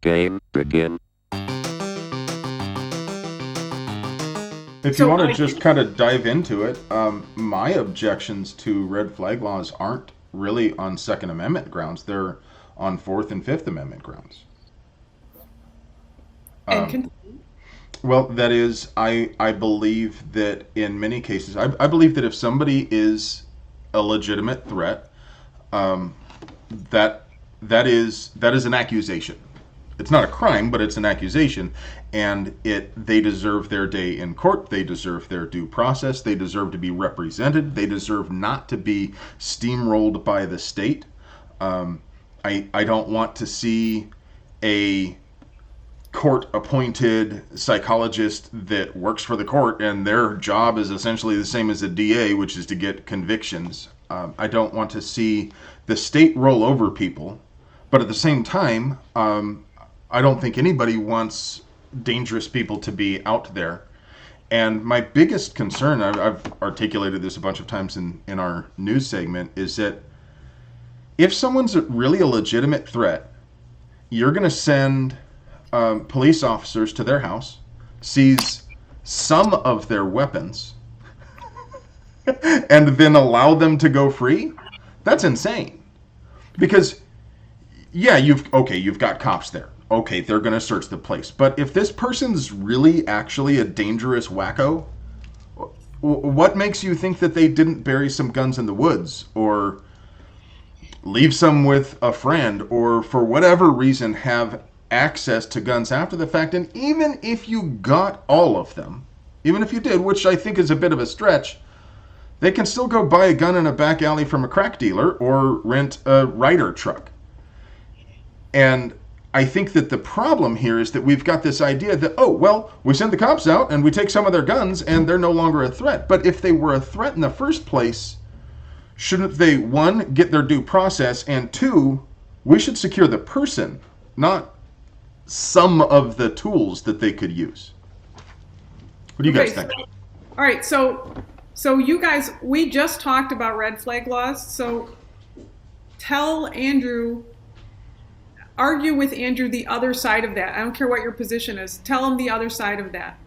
Game begin. If you want to just kind of dive into it, my objections to red flag laws aren't really on Second Amendment grounds. They're on Fourth and Fifth Amendment grounds. Well, that is, I believe that in many cases, I believe that if somebody is a legitimate threat, that is an accusation. It's not a crime, but it's an accusation, and they deserve their day in court. They deserve their due process. They deserve to be represented. They deserve not to be steamrolled by the state. I don't want to see a court-appointed psychologist that works for the court and their job is essentially the same as a DA, which is to get convictions. I don't want to see the state roll over people, but at the same time, I don't think anybody wants dangerous people to be out there. And my biggest concern, I've articulated this a bunch of times in our news segment, is that if someone's really a legitimate threat, you're going to send police officers to their house, seize some of their weapons, and then allow them to go free? That's insane. Because, yeah, you've got cops there. Okay, they're going to search the place. But if this person's really actually a dangerous wacko, what makes you think that they didn't bury some guns in the woods or leave some with a friend or for whatever reason have access to guns after the fact? And even if you got all of them, even if you did, which I think is a bit of a stretch, they can still go buy a gun in a back alley from a crack dealer or rent a Ryder truck. And I think that the problem here is that we've got this idea that, oh, well, we send the cops out and we take some of their guns and they're no longer a threat. But if they were a threat in the first place, shouldn't they, one, get their due process, and two, we should secure the person, not some of the tools that they could use. What do you guys think? All right, so you guys, we just talked about red flag laws, so tell Andrew, argue with Andrew the other side of that. I don't care what your position is. Tell him the other side of that.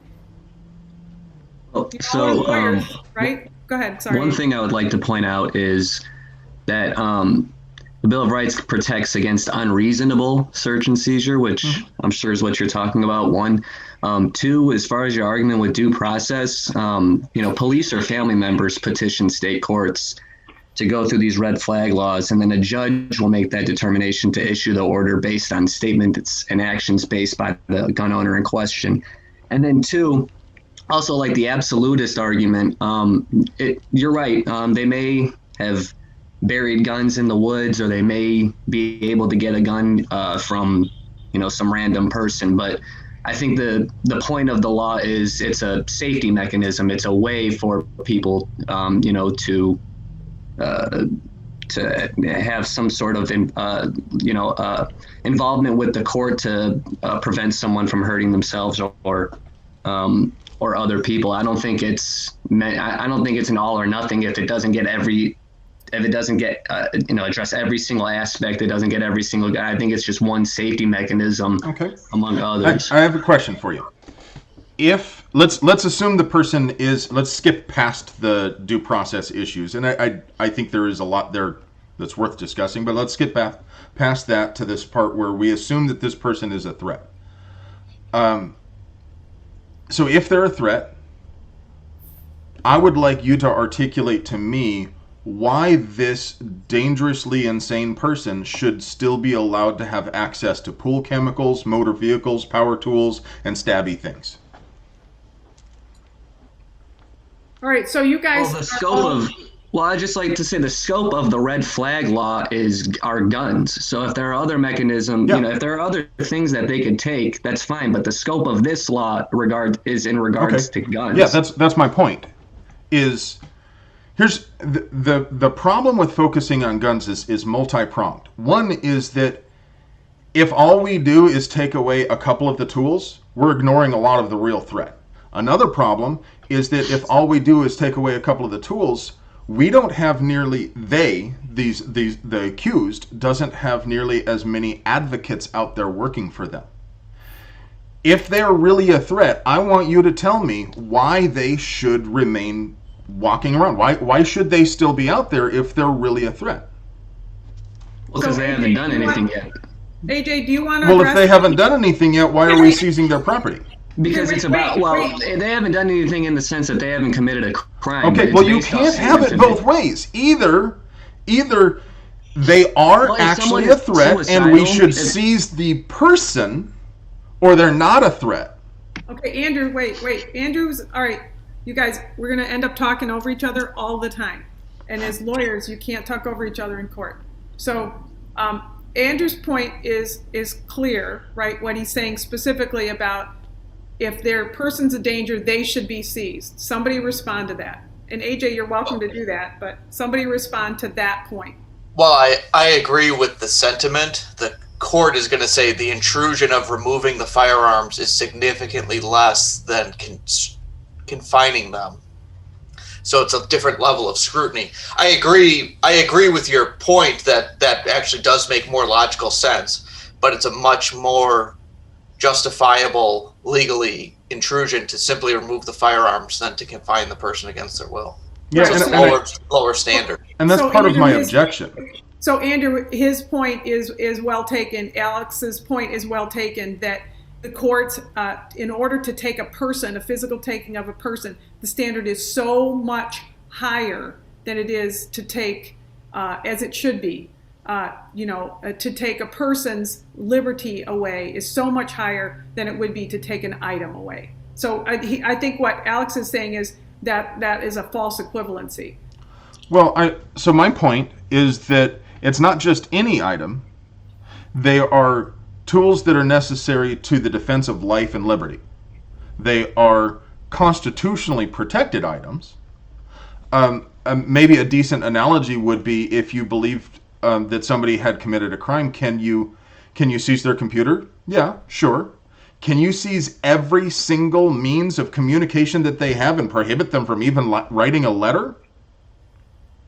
Right? Go ahead, sorry. One thing I would like to point out is that the Bill of Rights protects against unreasonable search and seizure, which I'm sure is what you're talking about, one. Two, as far as your argument with due process, police or family members petition state courts to go through these red flag laws, and then a judge will make that determination to issue the order based on statements and actions based by the gun owner in question. And then two, also like the absolutist argument, you're right, they may have buried guns in the woods, or they may be able to get a gun from some random person, but I think the point of the law is it's a safety mechanism. It's a way for people to have some sort of involvement with the court to prevent someone from hurting themselves or other people. I don't think it's an all or nothing if it doesn't get address every single aspect. It doesn't get every single guy. I think it's just one safety mechanism among others. I have a question for you. If let's assume the person is, let's skip past the due process issues, and I think there is a lot there that's worth discussing, but let's skip past that to this part where we assume that this person is a threat. So if they're a threat, I would like you to articulate to me why this dangerously insane person should still be allowed to have access to pool chemicals, motor vehicles, power tools, and stabby things. All right, so you guys. I'd just like to say the scope of the red flag law are guns. So if there are other mechanisms, if there are other things that they could take, that's fine. But the scope of this law is in regards to guns. Yeah, that's my point. Here's the problem with focusing on guns is multi-pronged. One is that if all we do is take away a couple of the tools, we're ignoring a lot of the real threat. Another problem is that if all we do is take away a couple of the tools, we don't have the the accused doesn't have nearly as many advocates out there working for them. If they're really a threat, I want you to tell me why they should remain walking around. Why should they still be out there if they're really a threat? Well, because they haven't done anything yet. AJ, do you want to? Well, if they haven't done anything yet, why are we seizing their property? Because it's about, they haven't done anything in the sense that they haven't committed a crime. Okay, well, you can't have it both ways. Either they are actually a threat and we should seize the person, or they're not a threat. Okay, Andrew, wait. Andrew's, all right, you guys, we're going to end up talking over each other all the time. And as lawyers, you can't talk over each other in court. So Andrew's point is clear, right? What he's saying specifically about if their person's a danger, they should be seized. Somebody respond to that. And AJ, you're welcome to do that, but somebody respond to that point. Well, I agree with the sentiment. The court is going to say the intrusion of removing the firearms is significantly less than confining them. So it's a different level of scrutiny. I agree with your point that actually does make more logical sense, but it's a much more justifiable legally intrusion to simply remove the firearms than to confine the person against their will. Yeah, so it's a lower standard. And that's part of my objection. So Andrew, his point is well taken. Alex's point is well taken, that the courts, in order to take a person, a physical taking of a person, the standard is so much higher than it is to take, as it should be. To take a person's liberty away is so much higher than it would be to take an item away. So I think what Alex is saying is that is a false equivalency. Well, so my point is that it's not just any item. They are tools that are necessary to the defense of life and liberty. They are constitutionally protected items. Maybe a decent analogy would be if you believed that somebody had committed a crime, can you seize their computer? Yeah, sure. Can you seize every single means of communication that they have and prohibit them from even writing a letter?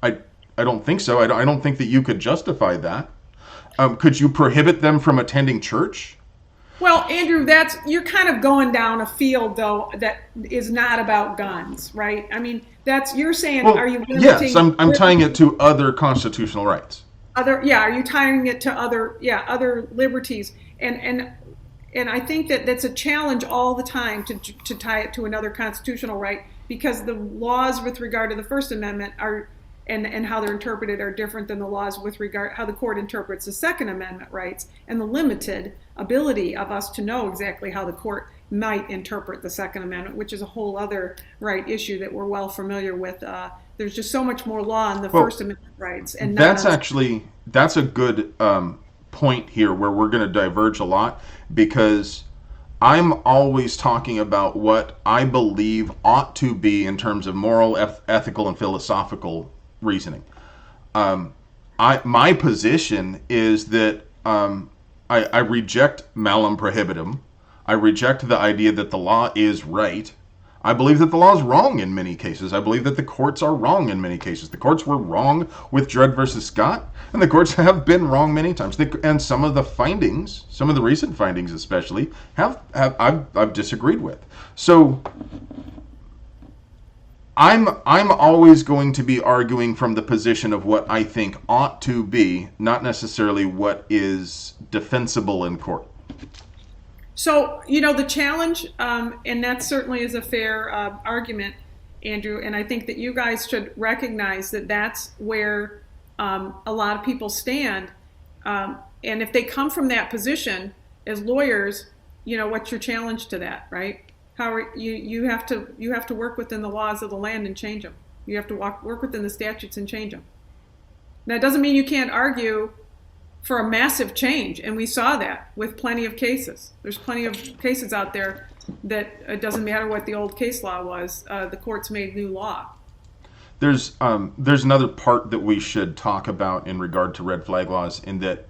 I don't think so. I don't think that you could justify that. Could you prohibit them from attending church? Well, Andrew, you're kind of going down a field, though, that is not about guns, right? I mean, you're saying, are you limiting? Yes, I'm tying it to other constitutional rights. Are you tying it to other liberties? And I think that's a challenge all the time to tie it to another constitutional right, because the laws with regard to the First Amendment and how they're interpreted are different than the laws with regard how the court interprets the Second Amendment rights, and the limited ability of us to know exactly how the court might interpret the Second Amendment, which is a whole other issue that we're well familiar with. There's just so much more law in the First Amendment rights, and that's a good point here where we're going to diverge a lot, because I'm always talking about what I believe ought to be in terms of moral, ethical, and philosophical reasoning. My position is that I reject malum prohibitum. I reject the idea that the law is right. I believe that the law is wrong in many cases. I believe that the courts are wrong in many cases. The courts were wrong with Dred versus Scott, and the courts have been wrong many times. And some of the findings, some of the recent findings especially, I've disagreed with. So I'm always going to be arguing from the position of what I think ought to be, not necessarily what is defensible in court. So, the challenge, and that certainly is a fair argument, Andrew, and I think that you guys should recognize that that's where a lot of people stand. And if they come from that position as lawyers, what's your challenge to that, right? You have to work within the laws of the land and change them. You have to work within the statutes and change them. That doesn't mean you can't argue for a massive change, and we saw that with plenty of cases. There's plenty of cases out there that it doesn't matter what the old case law was. The courts made new law. There's another part that we should talk about in regard to red flag laws, in that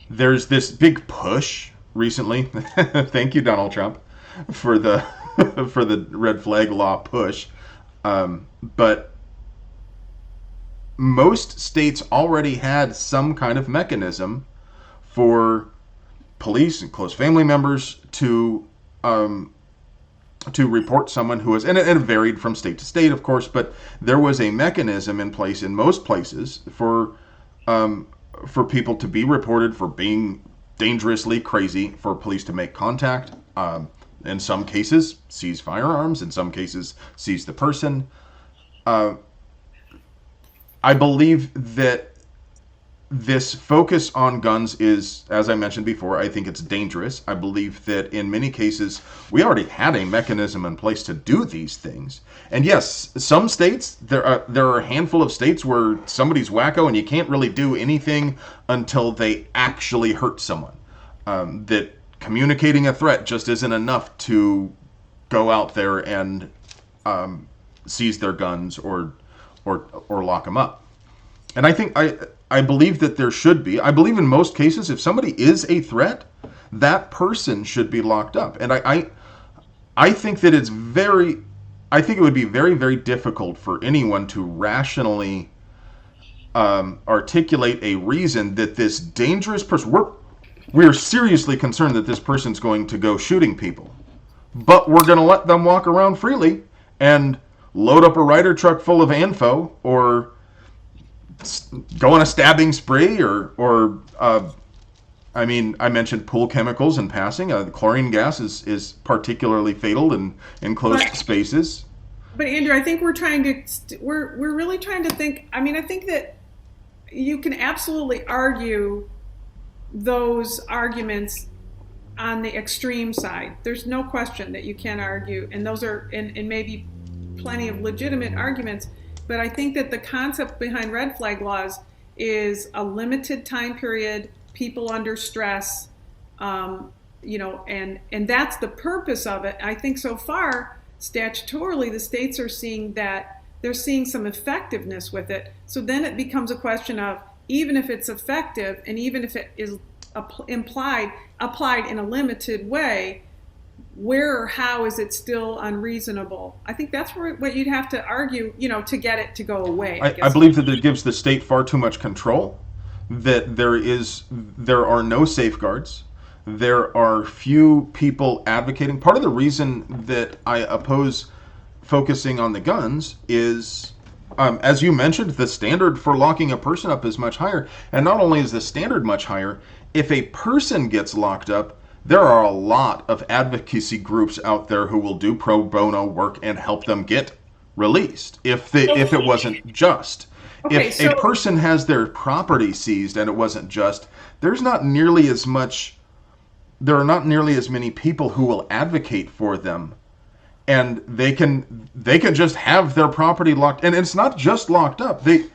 there's this big push recently. Thank you, Donald Trump, for the red flag law push. But most states already had some kind of mechanism for police and close family members to report someone who was, and it varied from state to state, of course, but there was a mechanism in place in most places for people to be reported for being dangerously crazy, for police to make contact. In some cases, seize firearms. In some cases, seize the person. I believe that this focus on guns is, as I mentioned before, I think it's dangerous. I believe that in many cases, we already had a mechanism in place to do these things. And yes, some states, there are a handful of states where somebody's wacko and you can't really do anything until they actually hurt someone. That communicating a threat just isn't enough to go out there and seize their guns or lock them up. And I believe that there should be. I believe in most cases, if somebody is a threat, that person should be locked up. And I think that I think it would be very, very difficult for anyone to rationally articulate a reason that this dangerous person, we're seriously concerned that this person's going to go shooting people, but we're going to let them walk around freely and load up a Ryder truck full of ANFO, or go on a stabbing spree, or I mean, I mentioned pool chemicals in passing. Chlorine gas is particularly fatal in enclosed spaces. But Andrew, I think we're really trying to think. I mean, I think that you can absolutely argue those arguments on the extreme side. There's no question that you can argue, and those are and maybe plenty of legitimate arguments. But I think that the concept behind red flag laws is a limited time period, people under stress, and that's the purpose of it. I think so far, statutorily, the states are seeing that they're seeing some effectiveness with it. So then it becomes a question of, even if it's effective and even if it is applied in a limited way, where or how is it still unreasonable? I think that's what you'd have to argue, to get it to go away. I believe that it gives the state far too much control, that there are no safeguards. There are few people advocating. Part of the reason that I oppose focusing on the guns is, as you mentioned, the standard for locking a person up is much higher. And not only is the standard much higher, if a person gets locked up, there are a lot of advocacy groups out there who will do pro bono work and help them get released if it wasn't just. Okay, if a person has their property seized and it wasn't just, there are not nearly as many people who will advocate for them, and they can just have their property locked. And it's not just locked up. The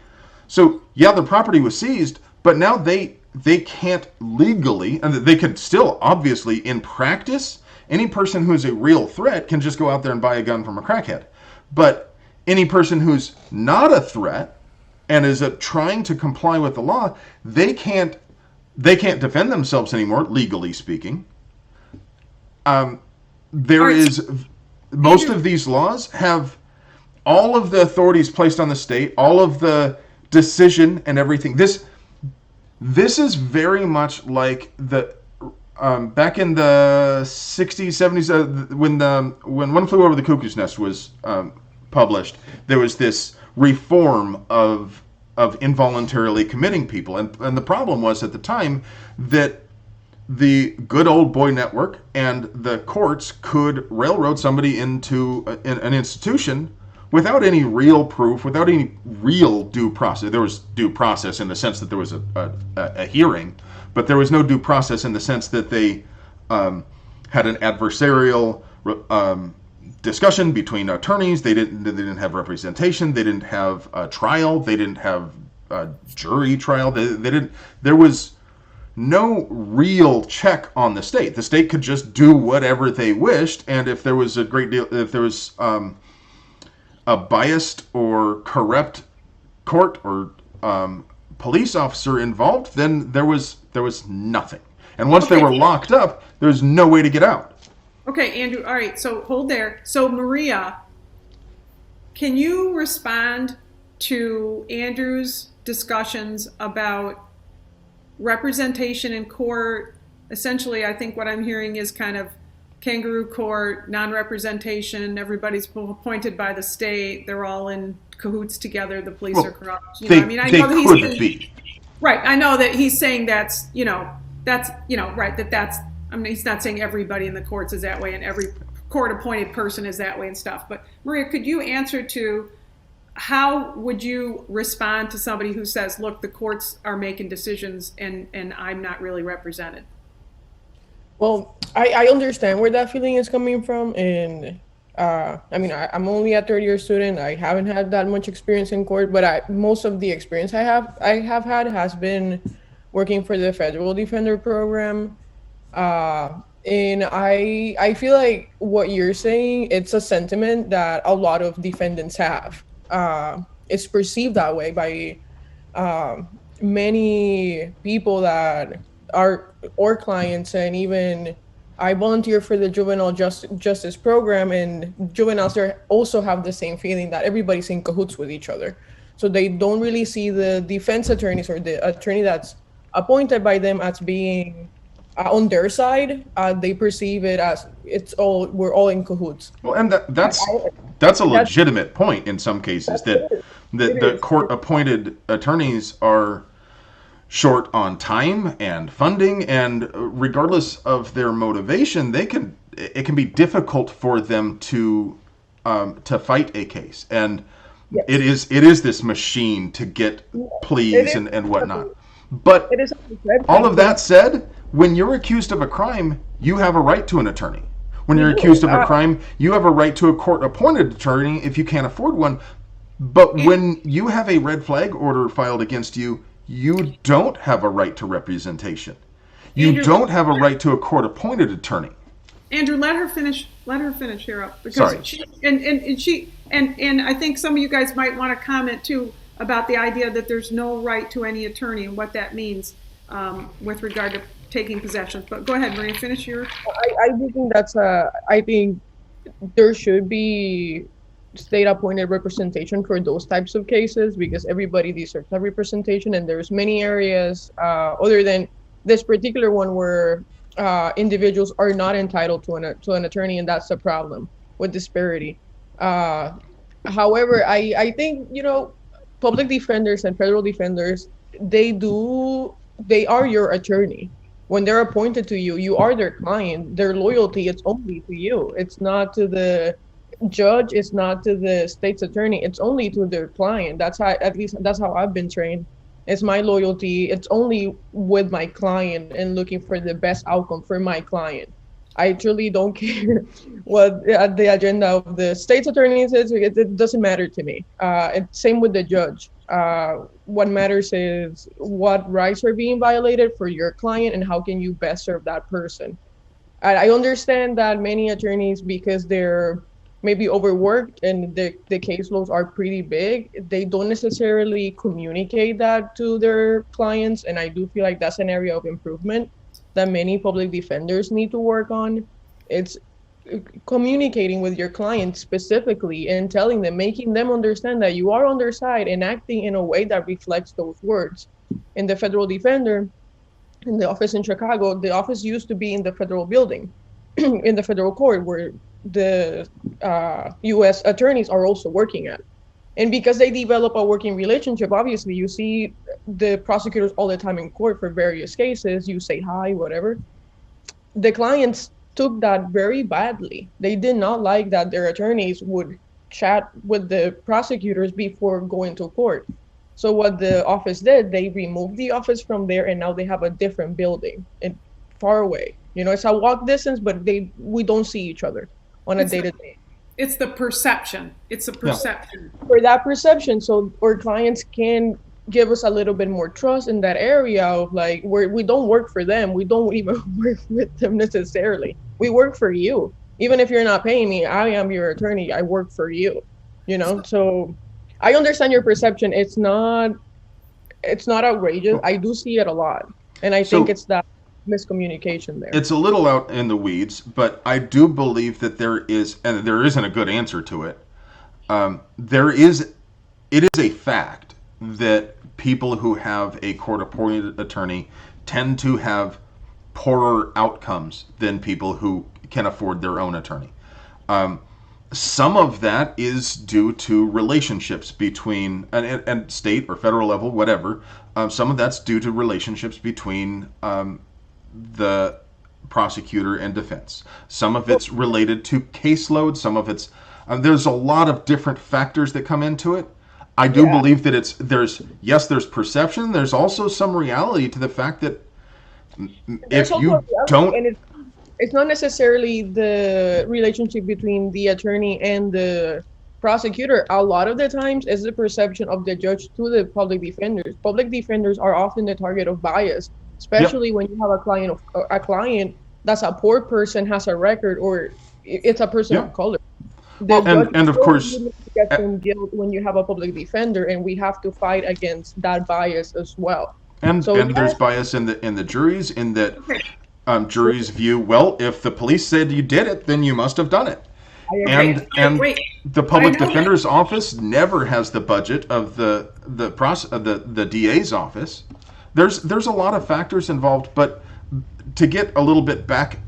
property was seized, but now they can't legally, and they could still, obviously, in practice, any person who's a real threat can just go out there and buy a gun from a crackhead. But any person who's not a threat and is trying to comply with the law, they can't defend themselves anymore, legally speaking. Most of these laws have all of the authorities placed on the state, all of the decision and everything. This is very much like the back in the 60s, 70s, when One Flew Over the Cuckoo's Nest was published. There was this reform of involuntarily committing people, and the problem was at the time that the good old boy network and the courts could railroad somebody into an institution without any real proof, without any real due process. There was due process in the sense that there was a hearing, but there was no due process in the sense that they had an adversarial discussion between attorneys. They didn't have representation. They didn't have a trial. They didn't have a jury trial. There was no real check on the state. The state could just do whatever they wished, and if there was a biased or corrupt court or police officer involved, then there was nothing. And once they were locked up, there's no way to get out. Okay, Andrew. All right. So hold there. So Maria, can you respond to Andrew's discussions about representation in court. Essentially, I think what I'm hearing is kind of kangaroo court, non-representation, everybody's appointed by the state, they're all in cahoots together, the police are corrupt. They could be. Right, I know that he's saying that's, right, that's, I mean, he's not saying everybody in the courts is that way and every court-appointed person is that way and stuff. But Maria, could you answer to how would you respond to somebody who says, look, the courts are making decisions and I'm not really represented? Well, I understand where that feeling is coming from. And I mean, I'm only a third year student. I haven't had that much experience in court, but most of the experience I have had has been working for the Federal Defender Program. And I feel like what you're saying, it's a sentiment that a lot of defendants have. It's perceived that way by many people that are or clients, and even I volunteer for the juvenile justice program, and juveniles there also have the same feeling that everybody's in cahoots with each other. So they don't really see the defense attorneys or the attorney that's appointed by them as being on their side. They perceive it as we're all in cahoots. Well, and that's a legitimate point in some cases, that the court-appointed attorneys are short on time and funding, and regardless of their motivation, it can be difficult for them to fight a case, and yes. It is this machine to get pleas and whatnot. But all of that said, when you're accused of a crime, you have a right to an attorney. When you're accused of a crime, you have a right to a court-appointed attorney if you can't afford one. But when you have a red flag order filed against you, you don't have a right to representation. You Andrew, don't have a right to a court-appointed attorney. Andrew, let her finish here up. Because Sorry. And I think some of you guys might want to comment too about the idea that there's no right to any attorney and what that means with regard to taking possessions. But go ahead, Maria, finish your. I do think I think there should be state-appointed representation for those types of cases, because everybody deserves that representation, and there's many areas other than this particular one where individuals are not entitled to an attorney, and that's the problem with disparity. However, I think public defenders and federal defenders, they are your attorney. When they're appointed to you, you are their client. Their loyalty is only to you. It's not to the judge, it's not to the state's attorney, it's only to their client. That's how I've been trained. It's my loyalty, it's only with my client and looking for the best outcome for my client. I truly don't care what the agenda of the state's attorneys is. It doesn't matter to me. Same with the judge. What matters is what rights are being violated for your client and how can you best serve that person. I understand that many attorneys, because they're maybe overworked and the caseloads are pretty big, they don't necessarily communicate that to their clients, and I do feel like that's an area of improvement that many public defenders need to work on. It's communicating with your clients specifically and telling them, making them understand that you are on their side and acting in a way that reflects those words. In the federal defender, in the office in Chicago, the office used to be in the federal building, in the federal court, where the U.S. attorneys are also working at. And because they develop a working relationship, obviously you see the prosecutors all the time in court for various cases, you say hi, whatever. The clients took that very badly. They did not like that their attorneys would chat with the prosecutors before going to court. So what the office did, they removed the office from there, and now they have a different building and far away. It's a walk distance, but we don't see each other on a day-to-day. It's the perception. It's a perception. Yeah. For that perception, so our clients can give us a little bit more trust in that area of like, where we don't work for them. We don't even work with them necessarily. We work for you. Even if you're not paying me, I am your attorney. I work for you, So I understand your perception. It's not outrageous. I do see it a lot. And I think it's that miscommunication there. It's a little out in the weeds, but I do believe that there is, and there isn't a good answer to it. There is it is a fact that people who have a court-appointed attorney tend to have poorer outcomes than people who can afford their own attorney. Some of that is due to relationships between, and state or federal level, whatever. Some of that's due to relationships between the prosecutor and defense. Some of it's related to caseload. Some of it's, there's a lot of different factors that come into it. I do believe that there's perception. There's also some reality to the fact that if you don't, and it's not necessarily the relationship between the attorney and the prosecutor. A lot of the times it's the perception of the judge to the public defenders. Public defenders are often the target of bias, especially when you have a client that's a poor person, has a record, or it's a person of color. Well, and of course, get some guilt when you have a public defender, and we have to fight against that bias as well. And there's bias in the juries, in that juries view, well, if the police said you did it, then you must have done it. And the public defender's office never has the budget of the DA's office. There's a lot of factors involved, but to get a little bit back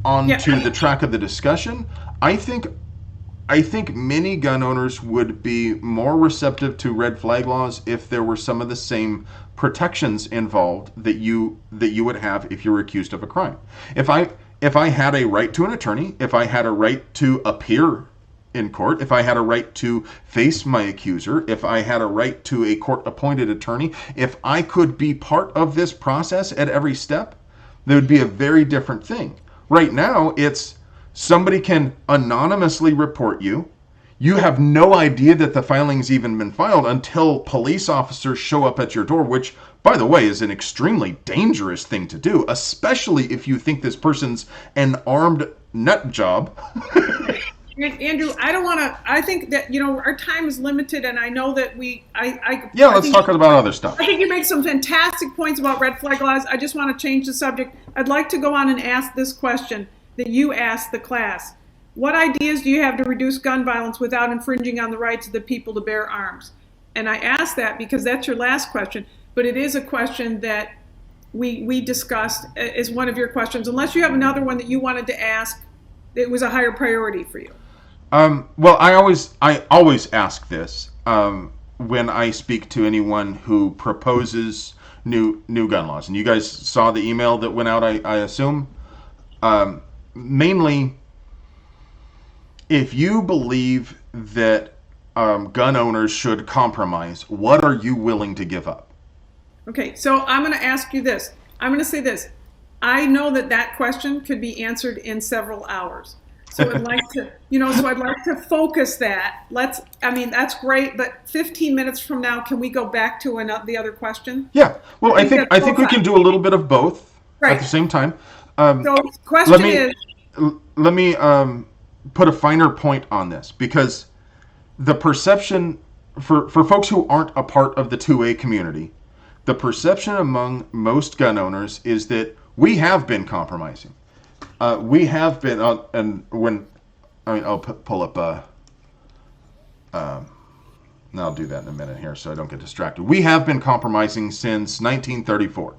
onto the track of the discussion, I think many gun owners would be more receptive to red flag laws if there were some of the same protections involved that you would have if you were accused of a crime. If I had a right to an attorney, if I had a right to appear in court, if I had a right to face my accuser, if I had a right to a court-appointed attorney, if I could be part of this process at every step, that would be a very different thing. Right now, it's somebody can anonymously report you. You have no idea that the filing's even been filed until police officers show up at your door, which, by the way, is an extremely dangerous thing to do, especially if you think this person's an armed nut job. Andrew, I think that, our time is limited, and I know that let's talk about other stuff. I think you make some fantastic points about red flag laws. I just want to change the subject. I'd like to go on and ask this question that you asked the class. What ideas do you have to reduce gun violence without infringing on the rights of the people to bear arms? And I ask that because that's your last question, but it is a question that we discussed as one of your questions. Unless you have another one that you wanted to ask, it was a higher priority for you. Well, I always ask this when I speak to anyone who proposes new gun laws. And you guys saw the email that went out, I assume. Mainly, if you believe that gun owners should compromise, what are you willing to give up? Okay, so I'm going to ask you this. I'm going to say this. I know that question could be answered in several hours. So I'd like to, focus that. That's great, but 15 minutes from now, can we go back to the other question? Yeah. Well, I think we can do a little bit of both at the same time. So the question let me put a finer point on this, because the perception for folks who aren't a part of the 2A community, the perception among most gun owners is that we have been compromising. We have been, and when I'll pull up. I'll do that in a minute here, so I don't get distracted. We have been compromising since 1934.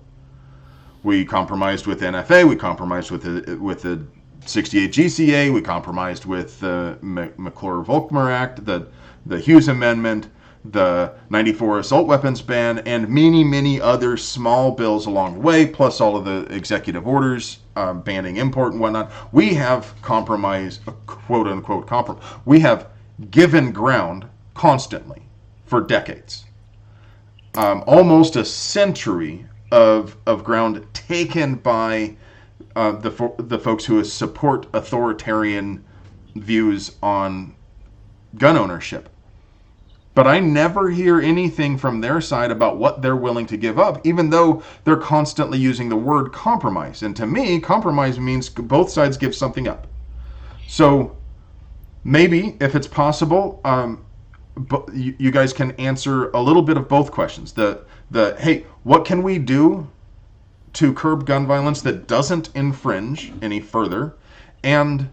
We compromised with NFA. We compromised with the 68 GCA. We compromised with the McClure-Volkmer Act, the Hughes Amendment, the 94 assault weapons ban, and many, many other small bills along the way, plus all of the executive orders banning import and whatnot. We have compromised, quote unquote, we have given ground constantly for decades. Almost a century of ground taken by the folks who support authoritarian views on gun ownership. But I never hear anything from their side about what they're willing to give up, even though they're constantly using the word compromise. And to me, compromise means both sides give something up. So maybe, if it's possible, you guys can answer a little bit of both questions. Hey, what can we do to curb gun violence that doesn't infringe any further? And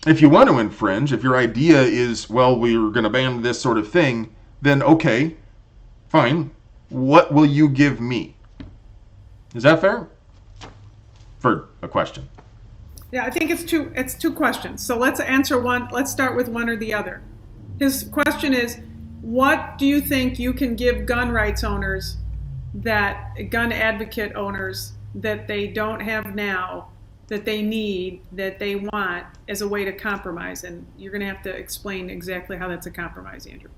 if you want to infringe, if your idea is, well, we're going to ban this sort of thing, then okay, fine. What will you give me? Is that fair? For a question. Yeah, I think it's two questions. So let's answer one. Let's start with one or the other. His question is, what do you think you can give gun rights owners, gun advocate owners, that they don't have now, that they need, that they want, as a way to compromise? And you're going to have to explain exactly how that's a compromise, Andrew.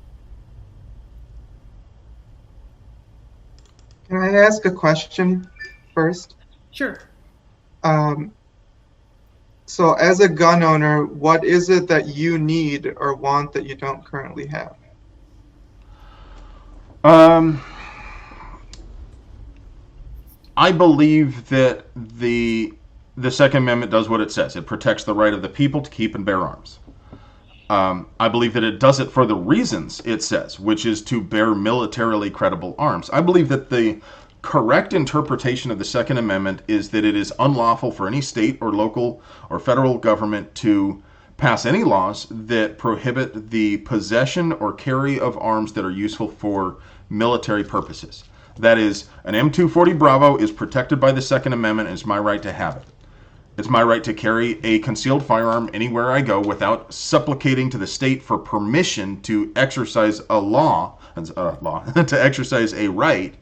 Can I ask a question first? Sure. So as a gun owner, what is it that you need or want that you don't currently have? I believe that the Second Amendment does what it says. It protects the right of the people to keep and bear arms. I believe that it does it for the reasons it says, which is to bear militarily credible arms. I believe that the correct interpretation of the Second Amendment is that it is unlawful for any state or local or federal government to pass any laws that prohibit the possession or carry of arms that are useful for military purposes. That is, an M240 Bravo is protected by the Second Amendment, and it's my right to have it. It's my right to carry a concealed firearm anywhere I go without supplicating to the state for permission to exercise to exercise a right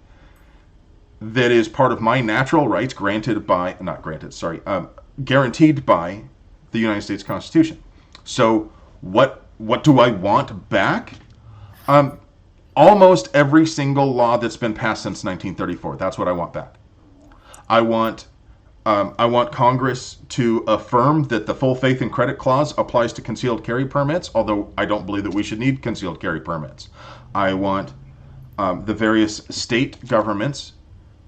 that is part of my natural rights guaranteed by the United States Constitution. So what do I want back? Almost every single law that's been passed since 1934. That's what I want back. I want Congress to affirm that the full faith and credit clause applies to concealed carry permits, although I don't believe that we should need concealed carry permits. I want the various state governments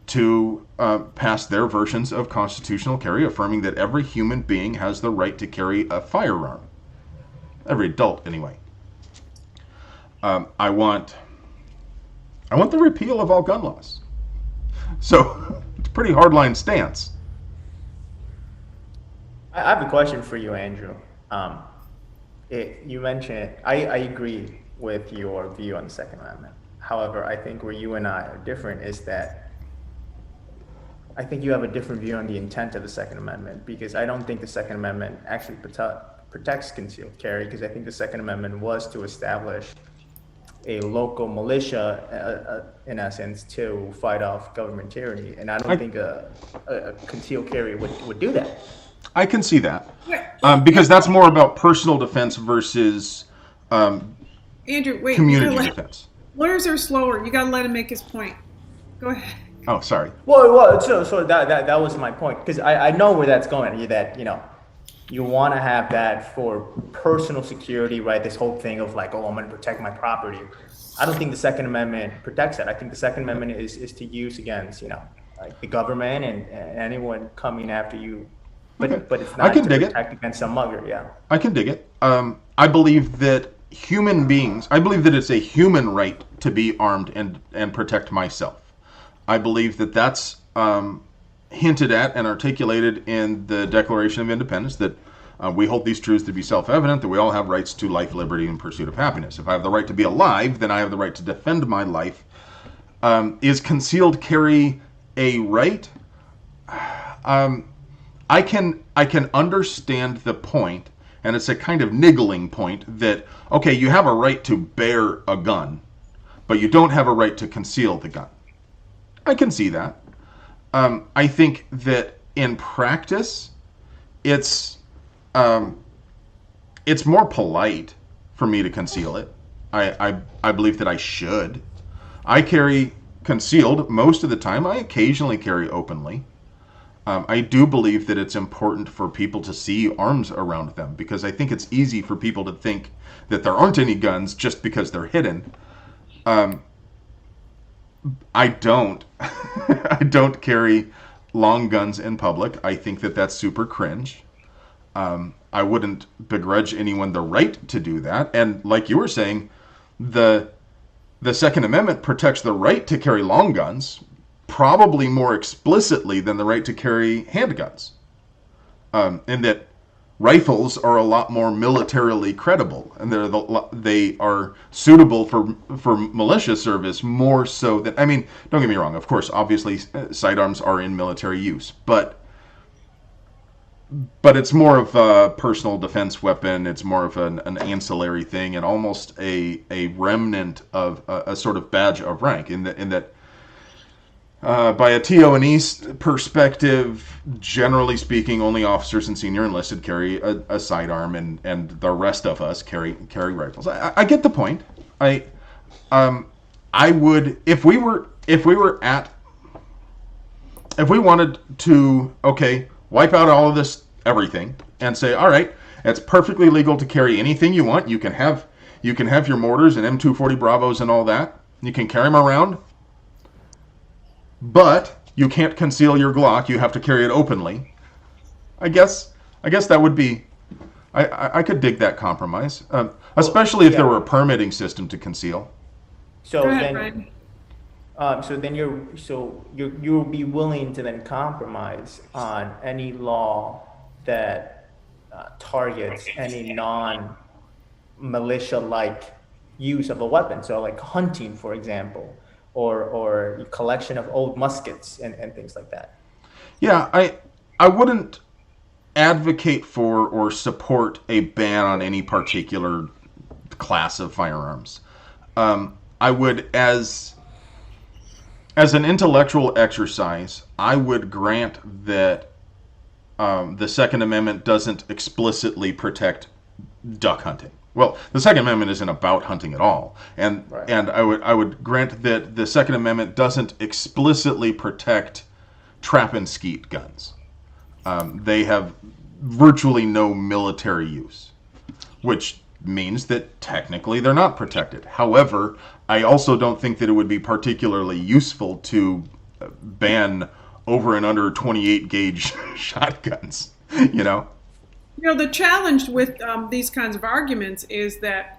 to pass their versions of constitutional carry, affirming that every human being has the right to carry a firearm. Every adult, anyway. I want the repeal of all gun laws. So it's a pretty hardline stance. I have a question for you, Andrew. You mentioned, I agree with your view on the Second Amendment. However, I think where you and I are different is that I think you have a different view on the intent of the Second Amendment, because I don't think the Second Amendment actually protects concealed carry, because I think the Second Amendment was to establish a local militia, in essence, to fight off government tyranny. And I don't think a concealed carry would do that. I can see that. Because that's more about personal defense versus Andrew, wait, community defense. Lawyers are slower. You got to let him make his point. Go ahead. Oh, sorry. Well, so that was my point, because I know where that's going. That you want to have that for personal security, right? This whole thing of like, oh, I'm going to protect my property. I don't think the Second Amendment protects that. I think the Second Amendment is to use against, like the government and anyone coming after you. But it's not to protect against a mugger, yeah. I can dig it. I believe that human beings, I believe that it's a human right to be armed and protect myself. I believe that that's hinted at and articulated in the Declaration of Independence, that we hold these truths to be self-evident, that we all have rights to life, liberty, and pursuit of happiness. If I have the right to be alive, then I have the right to defend my life. Is concealed carry a right? I can understand the point, and it's a kind of niggling point, that, okay, you have a right to bear a gun, but you don't have a right to conceal the gun. I can see that. I think that in practice, it's more polite for me to conceal it. I believe that I should. I carry concealed most of the time. I occasionally carry openly. I do believe that it's important for people to see arms around them, because I think it's easy for people to think that there aren't any guns just because they're hidden. I don't. I don't carry long guns in public. I think that that's super cringe. I wouldn't begrudge anyone the right to do that. And like you were saying, the Second Amendment protects the right to carry long guns, probably more explicitly than the right to carry handguns. In that Rifles are a lot more militarily credible, and they are suitable for militia service more so than, I mean, don't get me wrong, of course, obviously sidearms are in military use, but it's more of a personal defense weapon. It's more of an ancillary thing, and almost a remnant of a sort of badge of rank in that by a TO&E perspective, generally speaking, only officers and senior enlisted carry a sidearm, and the rest of us carry rifles. I get the point. I would, if we wanted to, okay, wipe out all of this everything and say, all right, it's perfectly legal to carry anything you want. You can have your mortars and M240 Bravos and all that. You can carry them around. But you can't conceal your Glock. You have to carry it openly. I guess that would be. I could dig that compromise, especially if there were a permitting system to conceal. So Go ahead, then, Brian. you'll be willing to then compromise on any law that targets any non-militia-like use of a weapon. So like hunting, for example, or a collection of old muskets and things like that. Yeah, I wouldn't advocate for or support a ban on any particular class of firearms. I would, as an intellectual exercise, I would grant that the Second Amendment doesn't explicitly protect duck hunting. Well, the Second Amendment isn't about hunting at all, and Right. and I would grant that the Second Amendment doesn't explicitly protect trap and skeet guns. They have virtually no military use, which means that technically they're not protected. However, I also don't think that it would be particularly useful to ban over and under 28 gauge shotguns, you know? You know, the challenge with these kinds of arguments is that,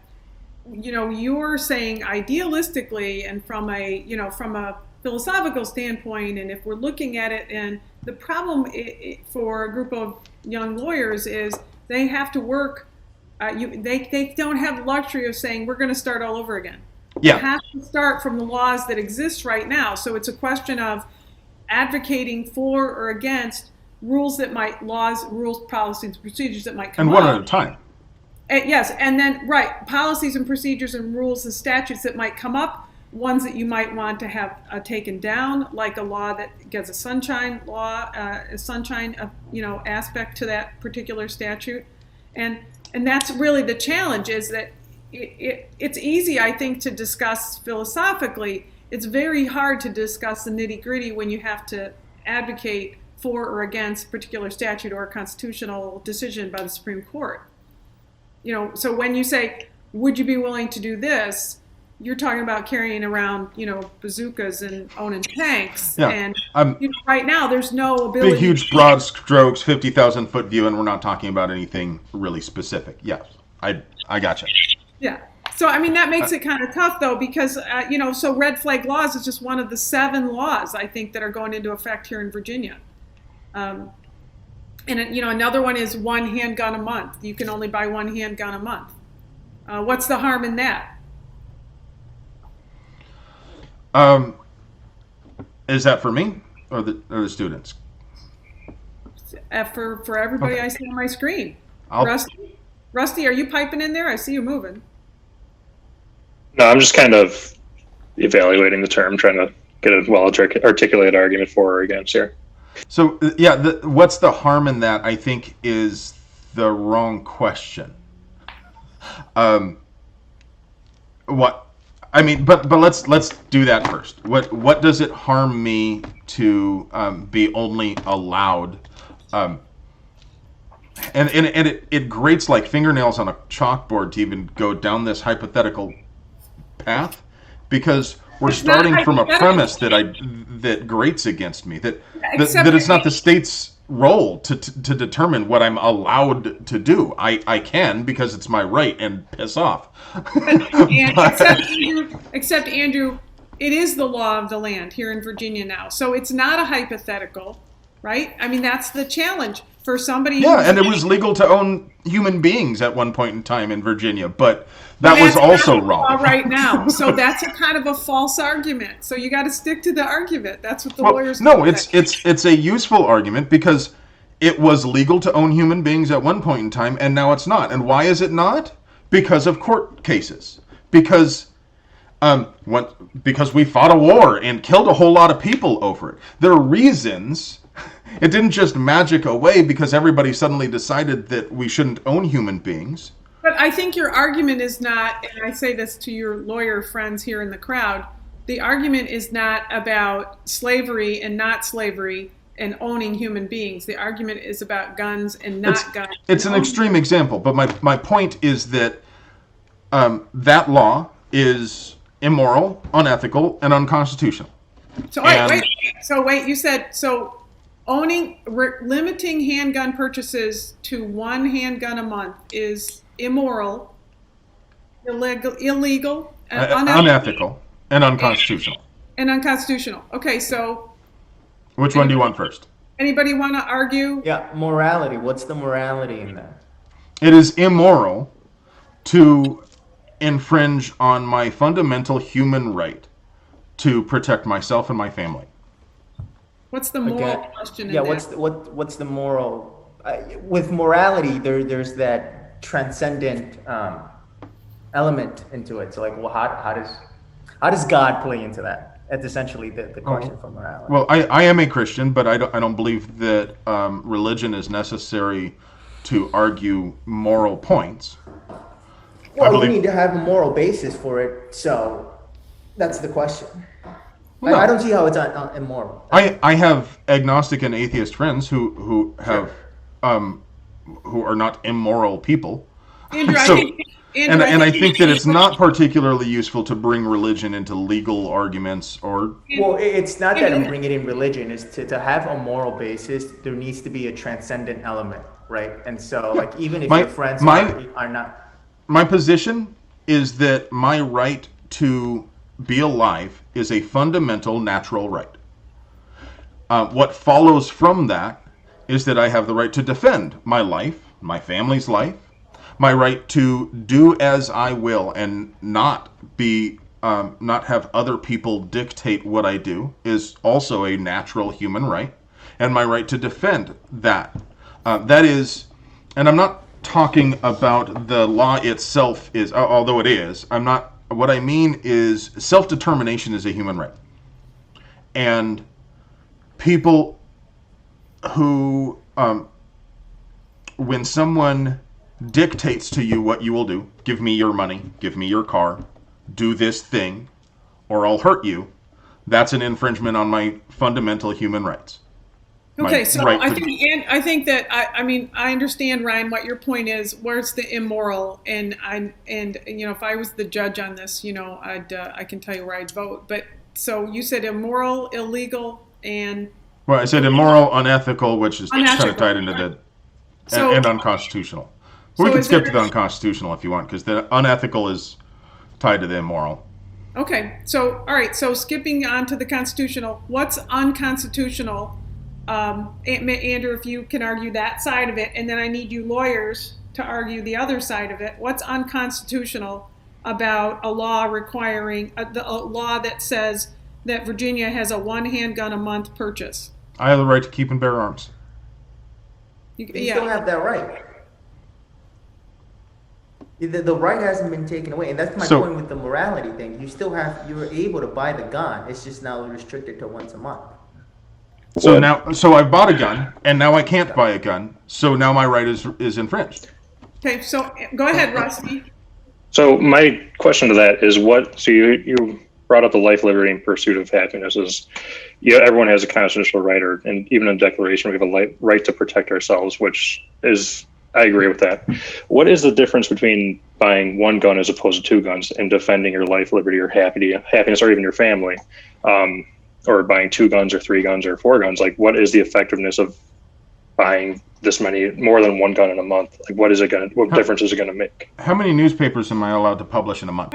you know, you're saying idealistically and from a philosophical standpoint, and if we're looking at it, and the problem for a group of young lawyers is they have to work. They don't have the luxury of saying we're going to start all over again. Yeah. You have to start from the laws that exist right now. So it's a question of advocating for or against rules, policies, procedures that might come And one up. at a time. Yes, and then, right, policies and procedures and rules and statutes that might come up, ones that you might want to have taken down, like a law that gets a sunshine law, aspect to that particular statute. And that's really the challenge, is that it's easy, I think, to discuss philosophically. It's very hard to discuss the nitty-gritty when you have to advocate for or against a particular statute or a constitutional decision by the Supreme Court. You know, so when you say, would you be willing to do this, you're talking about carrying around, bazookas and owning tanks. Yeah, And right now, there's no ability. Big, huge, broad strokes, 50,000 foot view, and we're not talking about anything really specific. Yes, I gotcha. Yeah. So, I mean, that makes it kind of tough, though, because, so red flag laws is just one of the 7 laws, I think, that are going into effect here in Virginia. And, another one is 1 handgun a month. You can only buy 1 handgun a month. What's the harm in that? Is that for me or the students? For everybody Okay. I see on my screen. I'll- Rusty, are you piping in there? I see you moving. No, I'm just kind of evaluating the term, trying to get a well-articulated argument for or against here. So, yeah, what's the harm in that, I think, is the wrong question. What? I mean, but let's do that first. What does it harm me to be only allowed? And it grates like fingernails on a chalkboard to even go down this hypothetical path, because we're It's not starting from a hypothetical. premise that grates against me, that Except it's not the state's role to determine what I'm allowed to do. I can, because it's my right, and piss off. Except Andrew, it is the law of the land here in Virginia now. So it's not a hypothetical, right? I mean, that's the challenge. for somebody. Yeah, and it was legal to own human beings at one point in time in Virginia, but that But was that's also not the law wrong. right now. So that's a kind of a false argument. So you got to stick to the argument. That's what the Well, lawyers. no, do. it's a useful argument because it was legal to own human beings at one point in time, and now it's not. And why is it not? Because of court cases. Because we fought a war and killed a whole lot of people over it. There are reasons. It didn't just magic away because everybody suddenly decided that we shouldn't own human beings. But I think your argument is not, and I say this to your lawyer friends here in the crowd, the argument is not about slavery and not slavery and owning human beings. The argument is about guns and not guns. It's an extreme example, but my point is that that law is immoral, unethical, and unconstitutional. So wait, you said, so limiting handgun purchases to one handgun a month is immoral, illegal, unethical, and unconstitutional. And unconstitutional. Okay, so which one do you want first? Anybody want to argue? Yeah, morality. What's the morality in that? It is immoral to infringe on my fundamental human right to protect myself and my family. What's the moral question in yeah, that? what's the moral? With morality, there's that transcendent element into it. So, like, well, how does God play into that? That's essentially the question for morality. Well, I am a Christian, but I don't believe that religion is necessary to argue moral points. Well, you need to have a moral basis for it. So, that's the question. No. I don't see how it's immoral. I have agnostic and atheist friends who have who are not immoral people. Andrew, I think that it's not particularly useful to bring religion into legal arguments or. Well, it's not that I'm bringing in religion. It's to have a moral basis. There needs to be a transcendent element, right? And so, like, even if your friends are not. My position is that my right to be alive is a fundamental natural right. What follows from that is that I have the right to defend my life, my family's life, my right to do as I will and not have other people dictate what I do is also a natural human right, and my right to defend that. That is, and I'm not talking about the law itself is, although it is, I'm not. What I mean is self-determination is a human right. And people who, when someone dictates to you what you will do, give me your money, give me your car, do this thing, or I'll hurt you, that's an infringement on my fundamental human rights. Okay, so I think that I understand, Ryan, what your point is. Where's the immoral? And if I was the judge on this, I can tell you where I'd vote. But so you said immoral, illegal, and well, I said immoral, unethical, which is kind of tied into and unconstitutional. So we can skip to the unconstitutional if you want, because the unethical is tied to the immoral. Okay, so all right, so skipping on to the constitutional, what's unconstitutional? Andrew, if you can argue that side of it, and then I need you lawyers to argue the other side of it. What's unconstitutional about a law requiring a law that says that Virginia has a one handgun a month purchase? I have the right to keep and bear arms. You still have that right. The right hasn't been taken away, and that's my point with the morality thing. You're able to buy the gun. It's just now restricted to once a month. So I've bought a gun, and now I can't buy a gun. So now my right is infringed. Okay, so go ahead, Rusty. So my question to that is so you brought up the life, liberty, and pursuit of happiness is, everyone has a constitutional right, and even in the Declaration, we have a right to protect ourselves, which is, I agree with that. What is the difference between buying one gun as opposed to two guns and defending your life, liberty, or happiness, or even your family? Or buying two guns or three guns or four guns? Like, what is the effectiveness of buying more than one gun in a month? Like, what difference is it gonna make? How many newspapers am I allowed to publish in a month?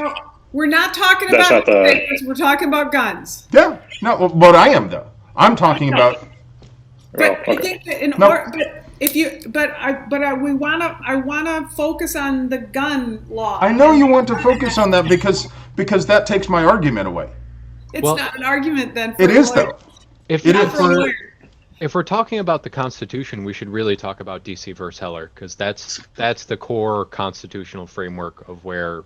We're not talking about newspapers, we're talking about guns. Yeah, no, but I am though. I'm talking about. But I think that we wanna focus on the gun law. I know you want to focus on that because that takes my argument away. It's Well, not an argument then. For It a is lawyer. though. If, It if is. For a we're, lawyer. if we're talking about the Constitution, we should really talk about DC versus Heller, because that's the core constitutional framework of where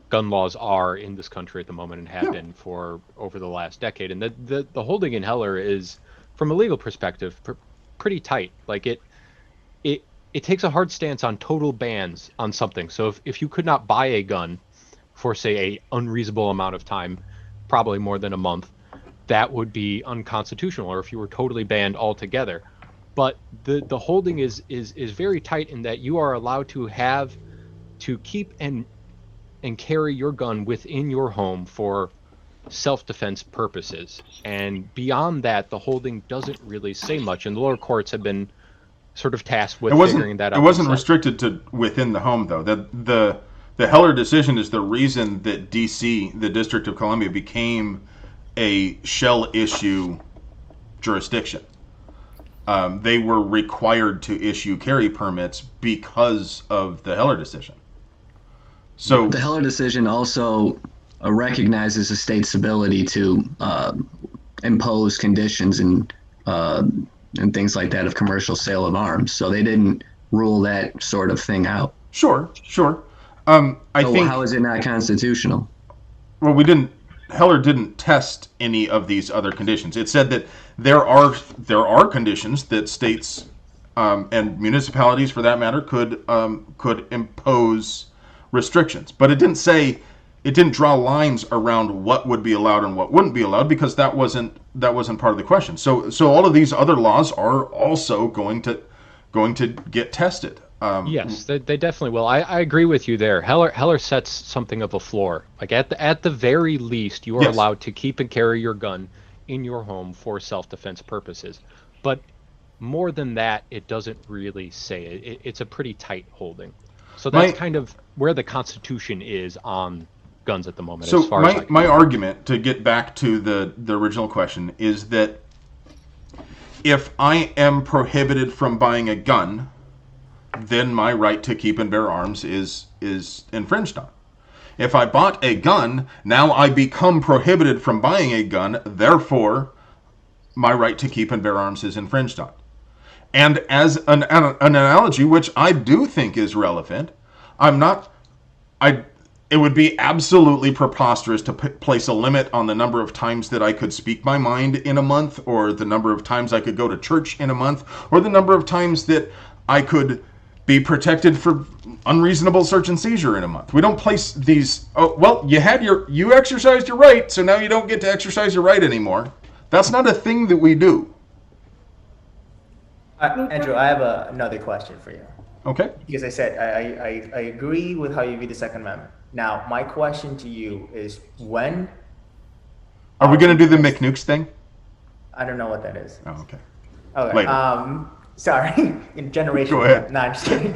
gun laws are in this country at the moment and have been for over the last decade. And the holding in Heller is, from a legal perspective, pretty tight. Like it takes a hard stance on total bans on something. So if you could not buy a gun for, say, a unreasonable amount of time, probably more than a month, that would be unconstitutional, or if you were totally banned altogether. But the holding is very tight in that you are allowed to keep and carry your gun within your home for self-defense purposes. And beyond that, the holding doesn't really say much, and the lower courts have been sort of tasked with figuring that out. It wasn't themselves. restricted to within the home though. The Heller decision is the reason that DC, the District of Columbia, became a shell issue jurisdiction. They were required to issue carry permits because of the Heller decision. So The Heller decision also recognizes the state's ability to impose conditions and things like that of commercial sale of arms. So they didn't rule that sort of thing out. sure. I So think how is it not constitutional? well, Heller didn't test any of these other conditions. It said that there are conditions that states and municipalities, for that matter, could impose restrictions, but it didn't draw lines around what would be allowed and what wouldn't be allowed, because that wasn't part of the question. So all of these other laws are also going to get tested. Yes, they definitely will. I agree with you there. Heller sets something of a floor. Like at the very least, you are Yes. allowed to keep and carry your gun in your home for self-defense purposes. But more than that, it doesn't really say it. It's a pretty tight holding. So that's kind of where the Constitution is on guns at the moment. So as far as my argument, to get back to the original question, is that if I am prohibited from buying a gun, then my right to keep and bear arms is infringed on. If I bought a gun, now I become prohibited from buying a gun, therefore my right to keep and bear arms is infringed on. And as an analogy, which I do think is relevant, it would be absolutely preposterous to place a limit on the number of times that I could speak my mind in a month, or the number of times I could go to church in a month, or the number of times that I could be protected for unreasonable search and seizure in a month. We don't place these, oh, well, you exercised your right, so now you don't get to exercise your right anymore. That's not a thing that we do. Andrew, I have another question for you. Okay? Because I said I agree with how you view the Second Amendment. Now, my question to you is, when Are we going to do the McNukes thing? I don't know what that is. Oh, okay. Okay. Later. Sorry. In generation. Go ahead. No, I'm just kidding.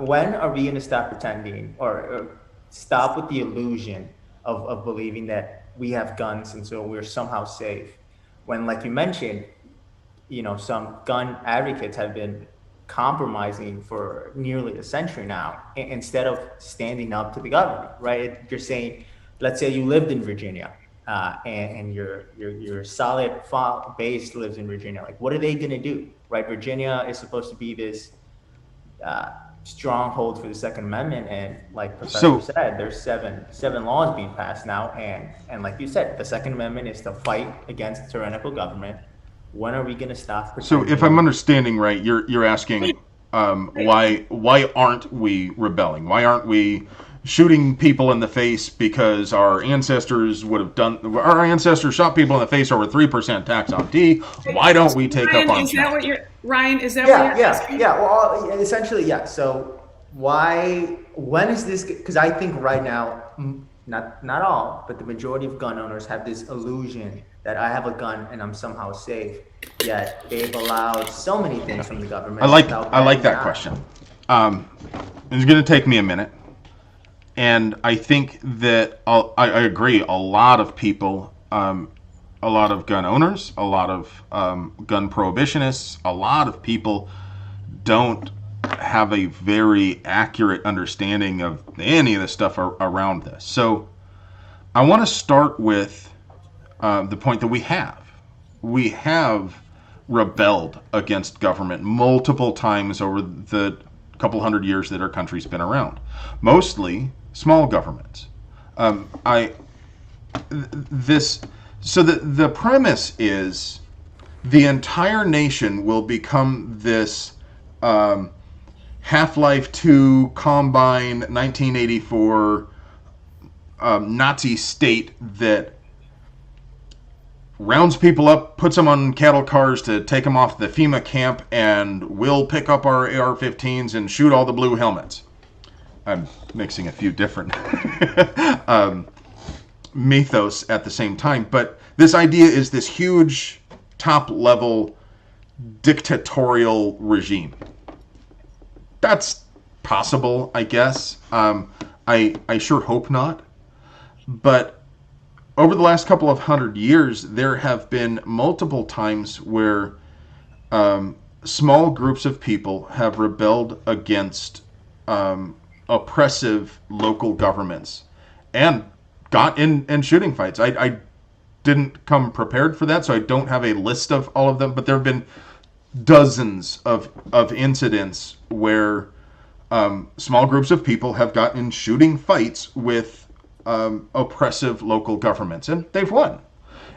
When are we going to stop pretending or stop with the illusion of believing that we have guns and so we're somehow safe? When, like you mentioned, some gun advocates have been compromising for nearly a century now, instead of standing up to the government, right? You're saying, let's say you lived in Virginia, and your solid base lives in Virginia. Like, what are they going to do, right? Virginia is supposed to be this stronghold for the Second Amendment, and like Professor said, there's seven laws being passed now, and like you said, the Second Amendment is to fight against tyrannical government. When are we going to stop pretending? So if I'm understanding right, you're asking why aren't we rebelling? Why aren't we shooting people in the face because our ancestors shot people in the face over 3% tax on tea? Why don't we take up arms? Ryan, is that what you're asking? Yeah, well, essentially, yeah. So when is this? Because I think right now, not all, but the majority of gun owners have this illusion that I have a gun and I'm somehow safe, yet they've allowed so many things from the government. I like that question. It's going to take me a minute. And I think that I agree. A lot of people, a lot of gun owners, a lot of gun prohibitionists, a lot of people don't have a very accurate understanding of any of the stuff around this. So I want to start with the point that we have rebelled against government multiple times over the couple hundred years that our country's been around, mostly small governments. The premise is the entire nation will become this Half-Life 2 Combine 1984 Nazi state that rounds people up, puts them on cattle cars to take them off the FEMA camp, and we'll pick up our AR-15s and shoot all the blue helmets. I'm mixing a few different mythos at the same time, but this idea is this huge top-level dictatorial regime. That's possible, I guess. I sure hope not. But over the last couple of hundred years, there have been multiple times where small groups of people have rebelled against oppressive local governments and got in shooting fights. I didn't come prepared for that, so I don't have a list of all of them, but there have been dozens of incidents where small groups of people have gotten in shooting fights with oppressive local governments, and they've won.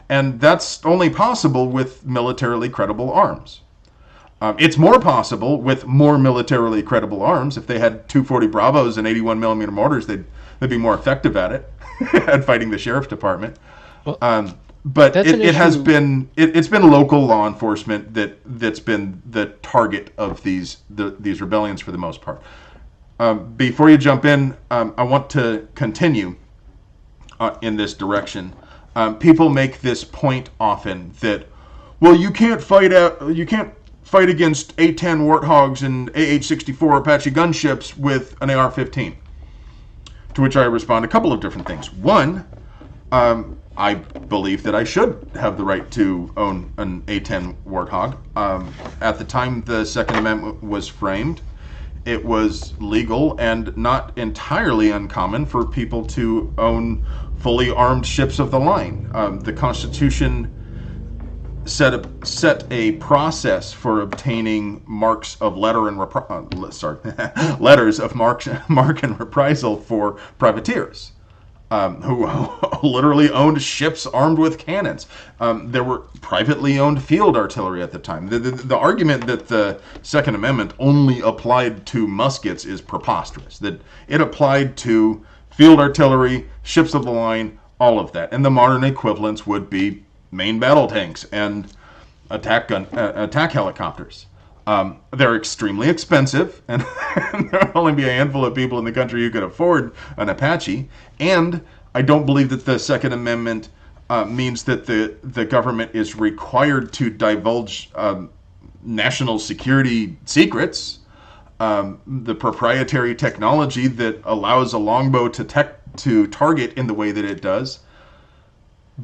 And that's only possible with militarily credible arms. It's more possible with more militarily credible arms. If they had 240 Bravos and 81 millimeter mortars, they'd be more effective at it, at fighting the sheriff's department. Well, but it's been local law enforcement that's been the target of these rebellions for the most part. Before you jump in, I want to continue in this direction. People make this point often that, well, you can't fight against A-10 Warthogs and AH-64 Apache gunships with an AR-15. To which I respond a couple of different things. One, I believe that I should have the right to own an A-10 Warthog. At the time the Second Amendment was framed, it was legal and not entirely uncommon for people to own fully armed ships of the line. The Constitution set a process for obtaining marks of letters of mark and reprisal for privateers. Who literally owned ships armed with cannons. There were privately owned field artillery at the time. The argument that the Second Amendment only applied to muskets is preposterous. That it applied to field artillery, ships of the line, all of that. And the modern equivalents would be main battle tanks and attack helicopters. They're extremely expensive, and there'll only be a handful of people in the country who could afford an Apache. And I don't believe that the Second Amendment means that the government is required to divulge national security secrets. The proprietary technology that allows a longbow to target in the way that it does.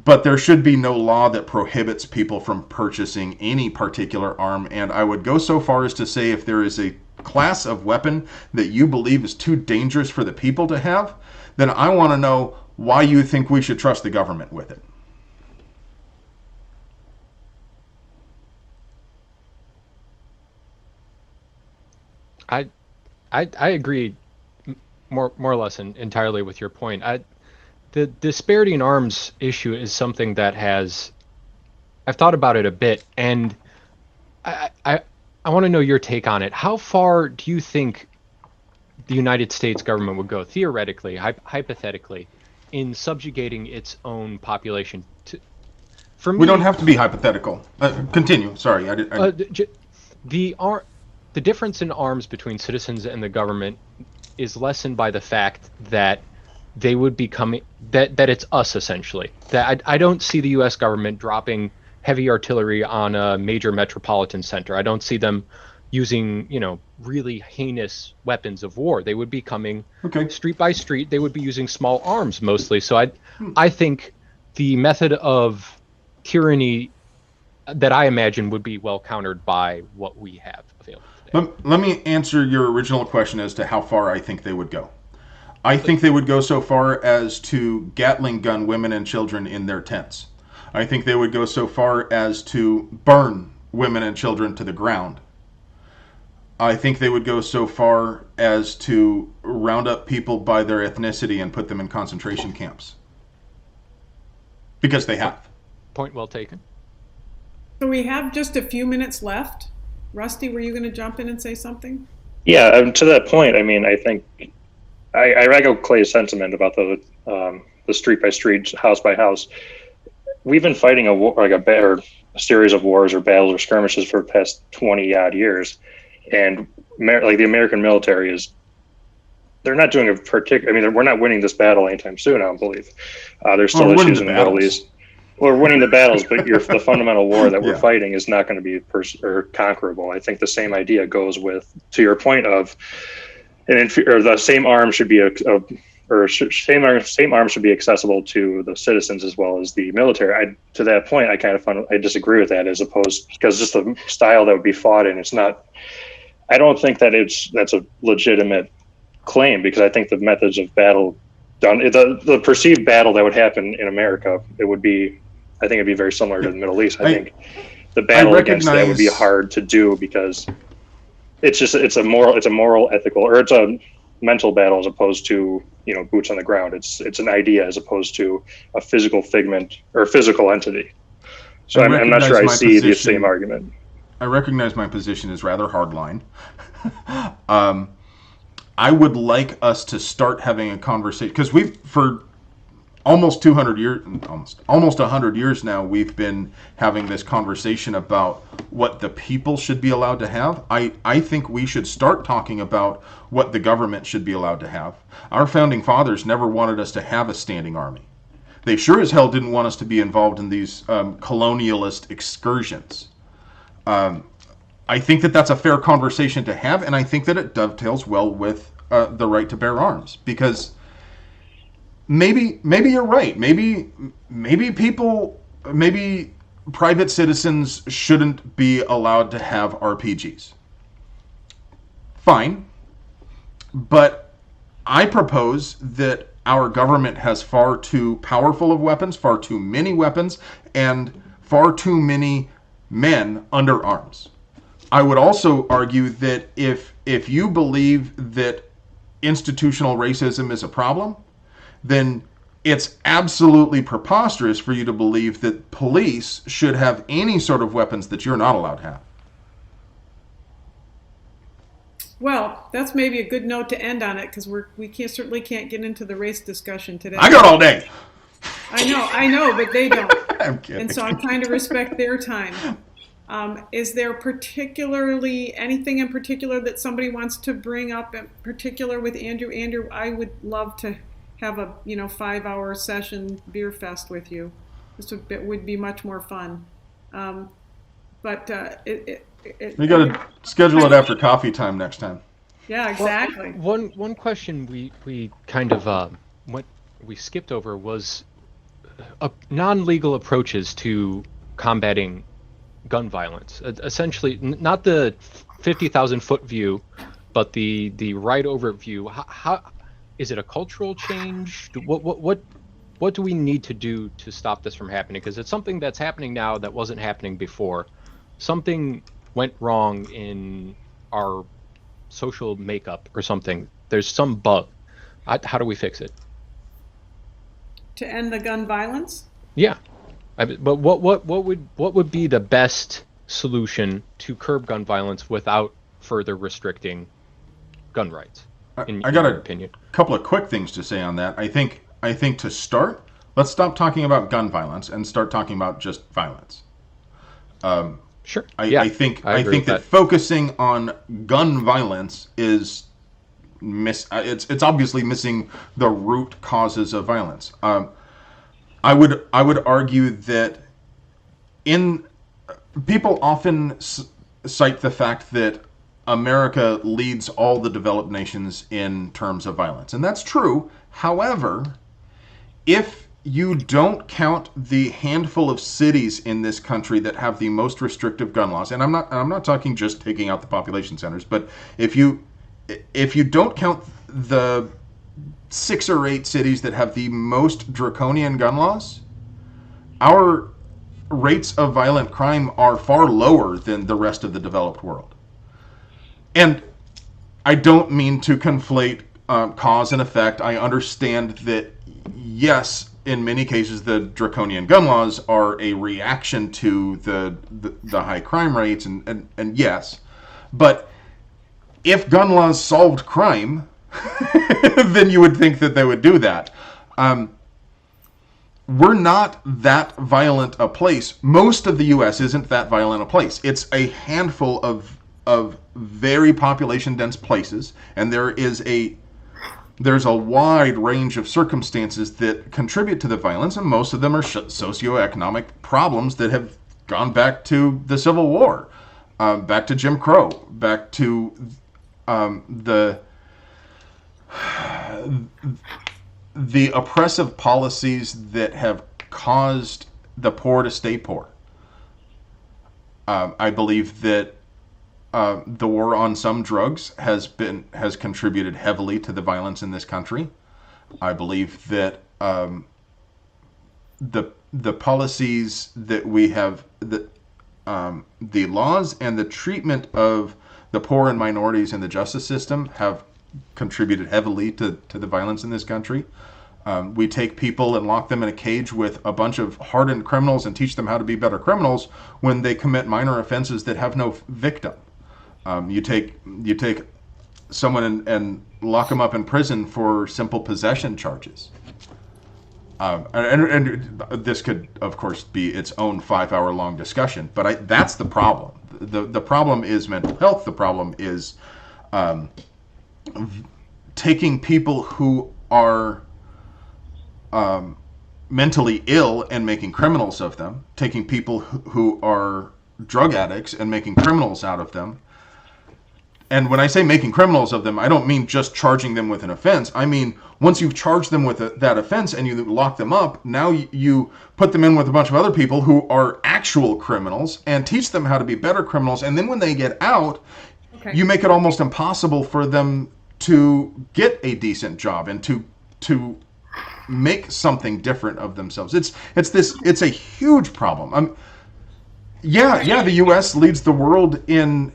But there should be no law that prohibits people from purchasing any particular arm. And I would go so far as to say if there is a class of weapon that you believe is too dangerous for the people to have, then I want to know why you think we should trust the government with it. I agree more or less entirely with your point. The disparity in arms issue is something that I've thought about it a bit, and I want to know your take on it. How far do you think the United States government would go, theoretically, hypothetically, in subjugating its own population? We don't have to be hypothetical. Continue. Sorry. The difference in arms between citizens and the government is lessened by the fact that they would be coming, that it's us essentially. That I don't see the U.S. government dropping heavy artillery on a major metropolitan center. I don't see them using, really heinous weapons of war. They would be coming street by street. They would be using small arms mostly. So I think the method of tyranny that I imagine would be well countered by what we have available today. Let me answer your original question as to how far I think they would go. I think they would go so far as to Gatling gun women and children in their tents. I think they would go so far as to burn women and children to the ground. I think they would go so far as to round up people by their ethnicity and put them in concentration camps. Because they have. Point well taken. So we have just a few minutes left. Rusty, were you going to jump in and say something? Yeah, to that point, I mean, I think I echo Clay's sentiment about the street by street, house by house. We've been fighting a war, like a series of wars or battles or skirmishes for the past 20 odd years, and like the American military they're not doing a particular. I mean, we're not winning this battle anytime soon. I don't believe. There's still issues in the Middle East. We're winning the battles, but the fundamental war that we're fighting is not going to be conquerable. I think the same idea goes with, to your point of, the same arm should be same arms should be accessible to the citizens as well as the military. To that point, I disagree with that, as opposed, because just the style that would be fought in, it's not. I don't think that's a legitimate claim, because I think the methods of battle done, the perceived battle that would happen in America, I think it'd be very similar to the Middle East. I think the battle against that would be hard to do, because it's a moral, ethical, or it's a mental battle as opposed to, boots on the ground. It's an idea as opposed to a physical figment or a physical entity. So I'm not sure I see the same argument. I recognize my position is rather hardline. I would like us to start having a conversation, because we've, for almost 200 years, almost 100 years now, we've been having this conversation about what the people should be allowed to have. I think we should start talking about what the government should be allowed to have. Our founding fathers never wanted us to have a standing army. They sure as hell didn't want us to be involved in these colonialist excursions. I think that that's a fair conversation to have, and I think that it dovetails well with the right to bear arms, because maybe you're right. Maybe private citizens shouldn't be allowed to have RPGs. Fine. But I propose that our government has far too powerful of weapons, far too many weapons, and far too many men under arms. I would also argue that if you believe that institutional racism is a problem, then it's absolutely preposterous for you to believe that police should have any sort of weapons that you're not allowed to have. Well, that's maybe a good note to end on it, because we certainly can't get into the race discussion today. I got all day. I know, but they don't. I'm kidding. And so I'm trying to respect their time. Is there anything in particular that somebody wants to bring up, in particular with Andrew? Andrew, I would love to have a 5-hour session beer fest with you. This would be much more fun. But we got to schedule it after coffee time next time. Yeah, exactly. Well, one question we kind of we skipped over was non-legal approaches to combating gun violence. Essentially, not the 50,000 foot view, but the right overview. How is it a cultural change? What do we need to do to stop this from happening? Because it's something that's happening now that wasn't happening before. Something went wrong in our social makeup or something. There's some bug. How do we fix it? To end the gun violence? Yeah. But what would be the best solution to curb gun violence without further restricting gun rights? I got a couple of quick things to say on that. I think to start, let's stop talking about gun violence and start talking about just violence. Sure. I think that focusing on gun violence is it's obviously missing the root causes of violence. I would argue that people often cite the fact that America leads all the developed nations in terms of violence, and that's true. However, if you don't count the handful of cities in this country that have the most restrictive gun laws, and I'm not talking just taking out the population centers, but if you don't count the 6 or 8 cities that have the most draconian gun laws, our rates of violent crime are far lower than the rest of the developed world. And I don't mean to conflate cause and effect. I understand that, yes, in many cases, the draconian gun laws are a reaction to the high crime rates, and yes. But if gun laws solved crime, then you would think that they would do that. We're not that violent a place. Most of the U.S. isn't that violent a place. It's a handful of very population-dense places, and there's a wide range of circumstances that contribute to the violence, and most of them are socioeconomic problems that have gone back to the Civil War, back to Jim Crow, back to the oppressive policies that have caused the poor to stay poor. I believe that the war on some drugs has contributed heavily to the violence in this country. I believe that the policies that we have, the laws and the treatment of the poor and minorities in the justice system have contributed heavily to the violence in this country. We take people and lock them in a cage with a bunch of hardened criminals and teach them how to be better criminals when they commit minor offenses that have no victim. You take someone and lock them up in prison for simple possession charges. And this could, of course, be its own 5-hour-long discussion, but that's the problem. The problem is mental health. The problem is taking people who are mentally ill and making criminals of them, taking people who are drug addicts and making criminals out of them. And when I say making criminals of them, I don't mean just charging them with an offense. I mean, once you've charged them with that offense and you lock them up, now you put them in with a bunch of other people who are actual criminals and teach them how to be better criminals. And then when they get out, you make it almost impossible for them to get a decent job and to make something different of themselves. It's a huge problem. The U.S. leads the world in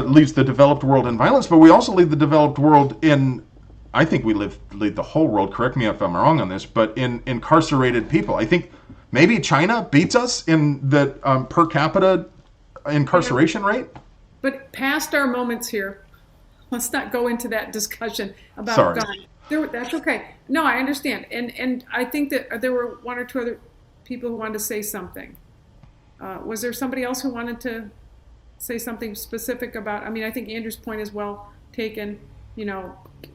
leads the developed world in violence, but we also lead the developed world in, I think we lead the whole world, correct me if I'm wrong on this, but in incarcerated people. I think maybe China beats us in the per capita incarceration rate. But past our moments here, let's not go into that discussion about guns. That's okay. No, I understand. And I think that there were 1 or 2 other people who wanted to say something. Was there somebody else who wanted to say something specific about, I think Andrew's point is well taken.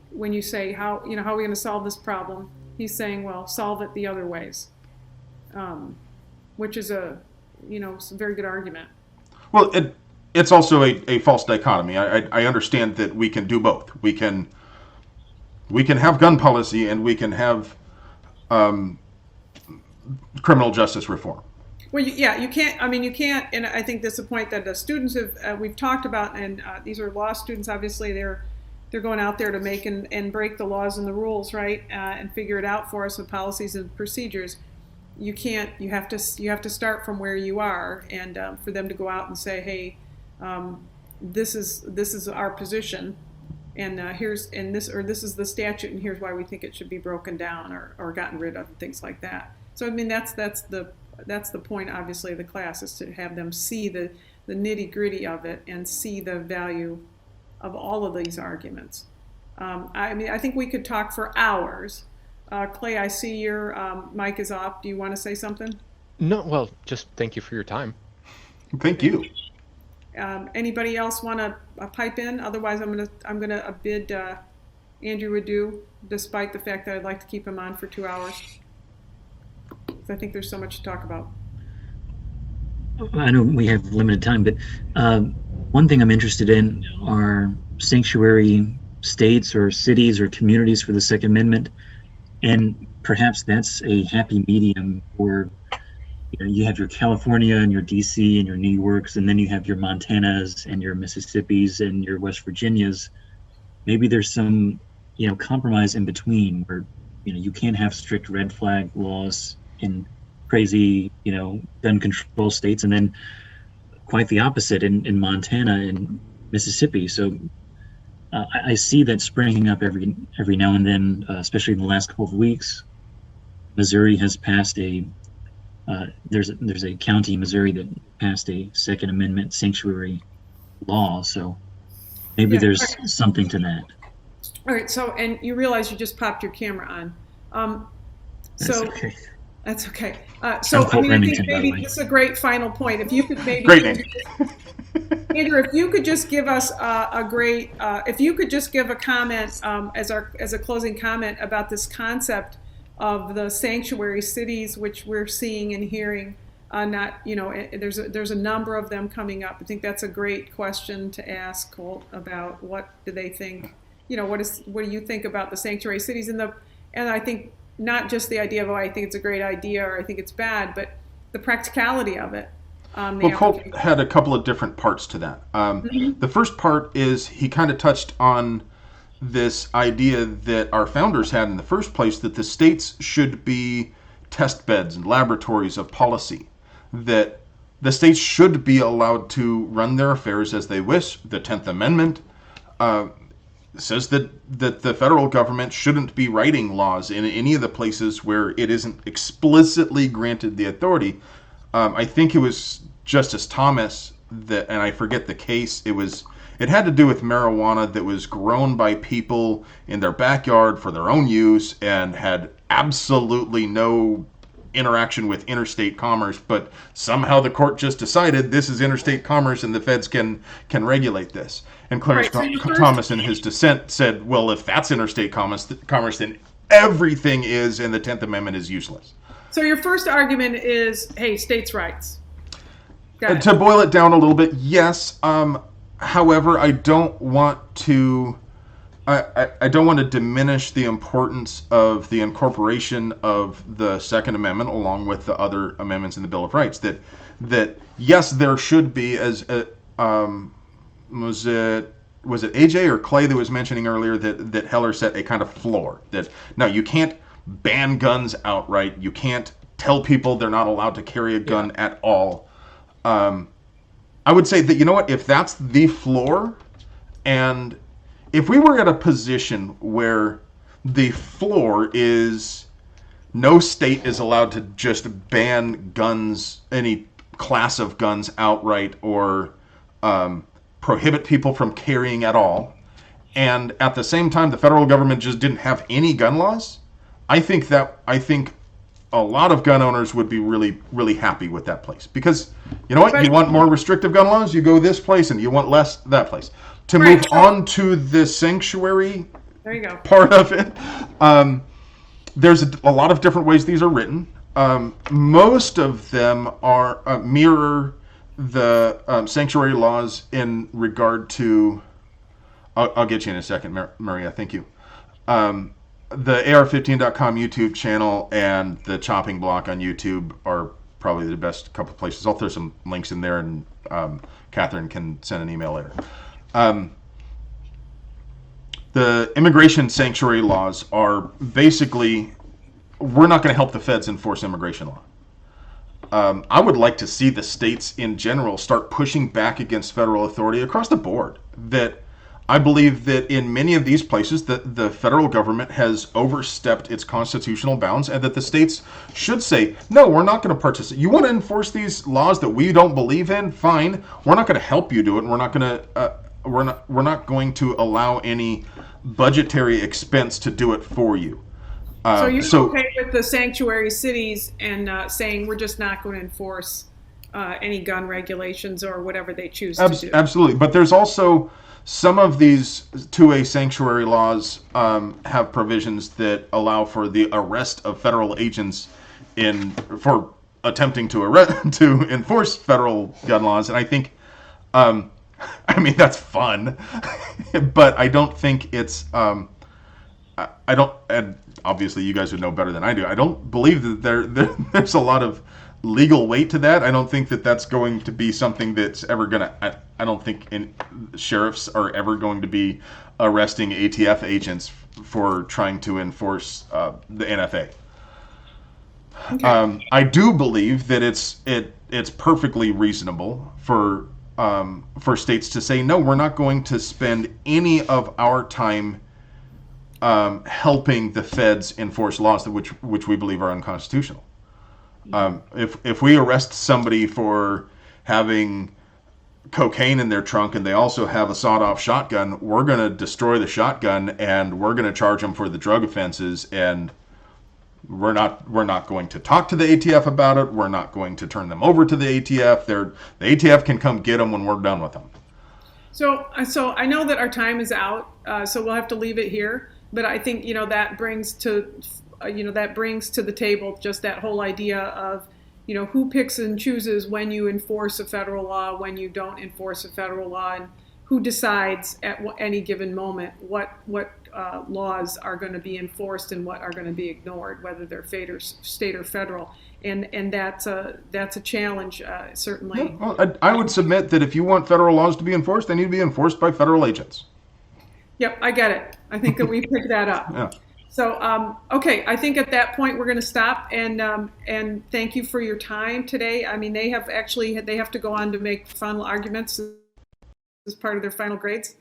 When you say how are we going to solve this problem? He's saying, well, solve it the other ways, which is a very good argument. Well, it's also a false dichotomy. I understand that we can do both. We can have gun policy and we can have criminal justice reform. Well, you can't. You can't. And I think that's a point that the students we've talked about. And these are law students. Obviously, they're going out there to make and break the laws and the rules, right? And figure it out for us with policies and procedures. You can't. You have to start from where you are, and for them to go out and say, hey, this is our position, and this is the statute, and here's why we think it should be broken down or gotten rid of, and things like that. So that's the point, obviously, of the class, is to have them see the nitty-gritty of it and see the value of all of these arguments. I think we could talk for hours. Clay, I see your mic is off. Do you want to say something? No, well, just thank you for your time. Thank you. Anybody else want to pipe in? Otherwise, I'm gonna bid Andrew adieu, despite the fact that I'd like to keep him on for 2 hours. I think there's so much to talk about. I know we have limited time, but one thing I'm interested in are sanctuary states or cities or communities for the Second Amendment. And perhaps that's a happy medium for, you have your California and your DC and your New Yorks, and then you have your Montanas and your Mississippis and your West Virginias. Maybe there's some, compromise in between where, you can't have strict red flag laws in crazy, gun control states, and then quite the opposite in Montana and Mississippi. So I see that springing up every now and then, especially in the last couple of weeks. Missouri has passed there's a county in Missouri that passed a Second Amendment sanctuary law. So maybe there's something to that. All right. So, and you realize you just popped your camera on. That's okay. That's okay. So, I mean, I think maybe this is a great final point. If you could maybe, Great name. Andrew, if you could just give us if you could just give a comment as a closing comment about this concept of the sanctuary cities, which we're seeing and hearing. There's a number of them coming up. I think that's a great question to ask Colt about what do they think. What do you think about the sanctuary cities and I think not just the idea of I think it's a great idea or I think it's bad, but the practicality of it. Well, Colt had a couple of different parts to that. The first part is he kind of touched on this idea that our founders had in the first place, that the states should be test beds and laboratories of policy, that the states should be allowed to run their affairs as they wish. The 10th Amendment says that the federal government shouldn't be writing laws in any of the places where it isn't explicitly granted the authority. I think it was Justice Thomas that, and I forget the case, it had to do with marijuana that was grown by people in their backyard for their own use and had absolutely no interaction with interstate commerce, but somehow the court just decided this is interstate commerce and the feds can regulate this. And Clarence Thomas in his dissent said, well, if that's interstate commerce, then everything is, and the 10th Amendment is useless. So your first argument is, hey, states' rights. To boil it down a little bit, yes. However, I don't want to diminish the importance of the incorporation of the Second Amendment along with the other amendments in the Bill of Rights. That yes, there should be, as was it AJ or Clay that was mentioning earlier that Heller set a kind of floor. That no, you can't ban guns outright. You can't tell people they're not allowed to carry a gun at all. I would say that, if that's the floor, and if we were at a position where the floor is no state is allowed to just ban guns, any class of guns outright, or prohibit people from carrying at all, and at the same time the federal government just didn't have any gun laws, I think a lot of gun owners would be really, really happy with that place. Because, you want more restrictive gun laws, you go this place, and you want less, that place. To move on to the sanctuary part of it, there's a lot of different ways these are written. Most of them are mirror the sanctuary laws in regard to, I'll get you in a second, Maria, thank you. The AR15.com YouTube channel and the chopping block on YouTube are probably the best couple of places. I'll throw some links in there, and Catherine can send an email later. The immigration sanctuary laws are basically, we're not going to help the feds enforce immigration law. I would like to see the states in general start pushing back against federal authority across the board. That I believe that in many of these places that the federal government has overstepped its constitutional bounds, and that the states should say, no, we're not going to participate. You want to enforce these laws that we don't believe in? Fine. We're not going to help you do it. And we're not going to allow any budgetary expense to do it for you. So you're okay with the sanctuary cities and saying we're just not going to enforce any gun regulations or whatever they choose to do? Absolutely. But there's also some of these 2A sanctuary laws have provisions that allow for the arrest of federal agents for attempting to enforce federal gun laws. And I think, that's fun, but I don't think it's I don't, and obviously you guys would know better than I do. I don't believe that there's a lot of legal weight to that. I don't think that that's going to be something that's ever going to. I don't think sheriffs are ever going to be arresting ATF agents for trying to enforce the NFA. Okay. I do believe that it's perfectly reasonable for states to say, no, we're not going to spend any of our time helping the feds enforce laws which we believe are unconstitutional. If we arrest somebody for having cocaine in their trunk and they also have a sawed-off shotgun, we're going to destroy the shotgun and we're going to charge them for the drug offenses, and we're not going to talk to the ATF about it. We're not going to turn them over to the ATF. The ATF can come get them when we're done with them. So I know that our time is out, so we'll have to leave it here. But I think that brings to the table just that whole idea of who picks and chooses when you enforce a federal law, when you don't enforce a federal law, and who decides at any given moment what laws are going to be enforced and what are going to be ignored, whether they're state or federal, and that's a challenge, certainly. Well, I would submit that if you want federal laws to be enforced, they need to be enforced by federal agents. Yep, I get it. I think that we picked that up. Yeah. So, okay, I think at that point we're going to stop and thank you for your time today. I mean, they have to go on to make final arguments as part of their final grades.